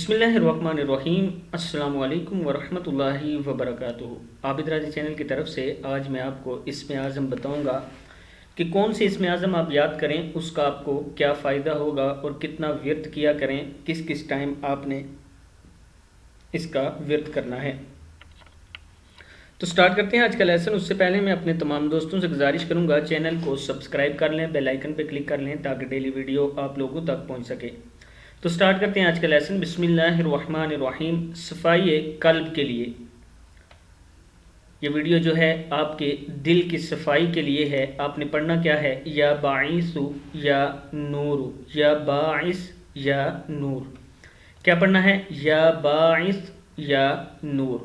بسم اللہ الرحمن الرحیم۔ السلام علیکم ورحمۃ اللہ وبرکاتہ۔ عابد راضی چینل کی طرف سے آج میں آپ کو اسم اعظم بتاؤں گا کہ کون سے اسم اعظم آپ یاد کریں، اس کا آپ کو کیا فائدہ ہوگا اور کتنا ورد کیا کریں، کس کس ٹائم آپ نے اس کا ورد کرنا ہے۔ تو سٹارٹ کرتے ہیں آج کا لیسن۔ اس سے پہلے میں اپنے تمام دوستوں سے گزارش کروں گا چینل کو سبسکرائب کر لیں، بیل آئیکن پہ کلک کر لیں تاکہ ڈیلی ویڈیو آپ لوگوں تک پہنچ سکے۔ تو سٹارٹ کرتے ہیں آج کا لیسن۔ بسم اللہ الرحمن الرحیم۔ صفائی قلب کے لیے یہ ویڈیو جو ہے آپ کے دل کی صفائی کے لیے ہے۔ آپ نے پڑھنا کیا ہے؟ یا باعث یا نور، یا باعث یا نور۔ کیا پڑھنا ہے؟ یا باعث یا نور۔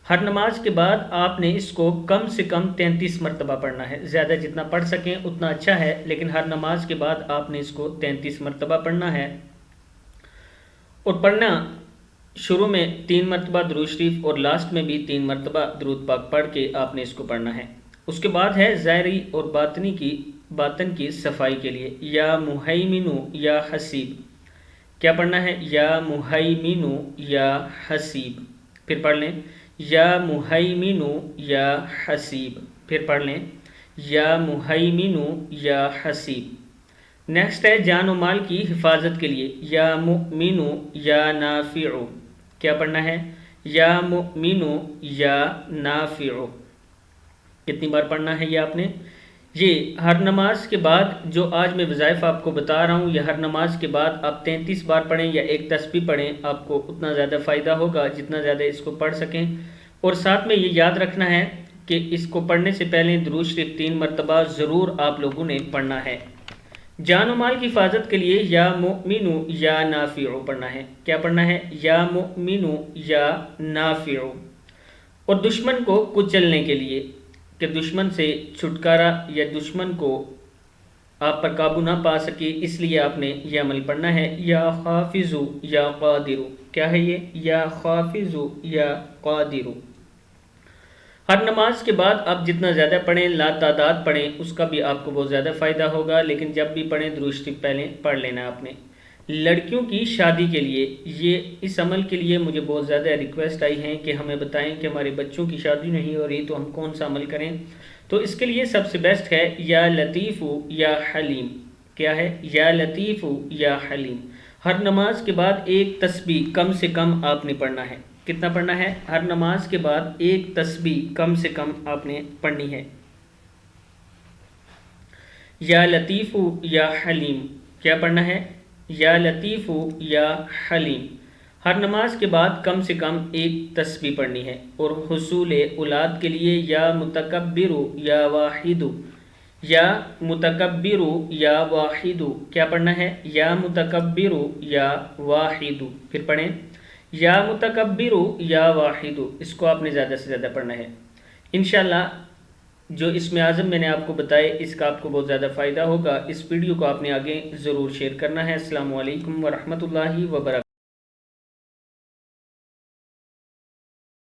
ہر نماز کے بعد آپ نے اس کو کم سے کم 33 مرتبہ پڑھنا ہے۔ زیادہ جتنا پڑھ سکیں اتنا اچھا ہے، لیکن ہر نماز کے بعد آپ نے اس کو 33 مرتبہ پڑھنا ہے۔ اور پڑھنا شروع میں 3 مرتبہ درود شریف اور لاسٹ میں بھی 3 مرتبہ درود پاک پڑھ کے آپ نے اس کو پڑھنا ہے۔ اس کے بعد ہے ظاہری اور باطن کی صفائی کے لیے یا مہیمن یا حسیب۔ کیا پڑھنا ہے؟ یا مہیمن یا حسیب۔ پھر پڑھ لیں یا مہیمن یا حسیب۔ پھر پڑھ لیں یا مہیمن یا حسیب۔ نیکسٹ ہے جان و مال کی حفاظت کے لیے یا مؤمن یا نافع۔ کیا پڑھنا ہے؟ یا مؤمن یا نافع۔ کتنی بار پڑھنا ہے یہ آپ نے؟ یہ ہر نماز کے بعد جو آج میں وظائف آپ کو بتا رہا ہوں، یہ ہر نماز کے بعد آپ 33 بار پڑھیں یا ایک تسبیح پڑھیں، آپ کو اتنا زیادہ فائدہ ہوگا جتنا زیادہ اس کو پڑھ سکیں۔ اور ساتھ میں یہ یاد رکھنا ہے کہ اس کو پڑھنے سے پہلے درود شریف 3 مرتبہ ضرور آپ لوگوں نے پڑھنا ہے۔ جان و مال کی حفاظت کے لیے یا مؤمن یا نافع پڑھنا ہے۔ کیا پڑھنا ہے؟ یا مؤمن یا نافع۔ اور دشمن کو کچلنے کے لیے کہ دشمن سے چھٹکارا یا دشمن کو آپ پر قابو نہ پا سکے، اس لیے آپ نے یہ عمل پڑھنا ہے یا حافظ یا قادر۔ کیا ہے یہ؟ یا حافظ یا قادر۔ ہر نماز کے بعد آپ جتنا زیادہ پڑھیں، لا تعداد پڑھیں، اس کا بھی آپ کو بہت زیادہ فائدہ ہوگا، لیکن جب بھی پڑھیں درود شریف پہلے پڑھ لینا آپ نے۔ لڑکیوں کی شادی کے لیے اس عمل کے لیے مجھے بہت زیادہ ریکویسٹ آئی ہیں کہ ہمیں بتائیں کہ ہمارے بچوں کی شادی نہیں ہو رہی تو ہم کون سا عمل کریں۔ تو اس کے لیے سب سے بیسٹ ہے یا لطیف یا حلیم۔ کیا ہے؟ یا لطیف یا حلیم۔ ہر نماز کے بعد ایک تسبیح کم سے کم آپ نے پڑھنا ہے۔ کتنا پڑھنا ہے؟ ہر نماز کے بعد ایک تسبیح کم سے کم آپ نے پڑھنی ہے۔ یا لطیف یا حلیم۔ کیا پڑھنا ہے؟ یا لطیف یا حلیم۔ ہر نماز کے بعد کم سے کم ایک تسبیح پڑھنی ہے۔ اور حصول اولاد کے لیے یا متکبر یا واحد۔ یا متکبر یا واحد۔ کیا پڑھنا ہے؟ یا متکبر یا واحد۔ پھر پڑھیں یا متکبر یا واحد۔ اس کو آپ نے زیادہ سے زیادہ پڑھنا ہے۔ انشاءاللہ جو اسم اعظم میں نے آپ کو بتائے اس کا آپ کو بہت زیادہ فائدہ ہوگا۔ اس ویڈیو کو آپ نے آگے ضرور شیئر کرنا ہے۔ السلام علیکم ورحمۃ اللہ وبرکاتہ۔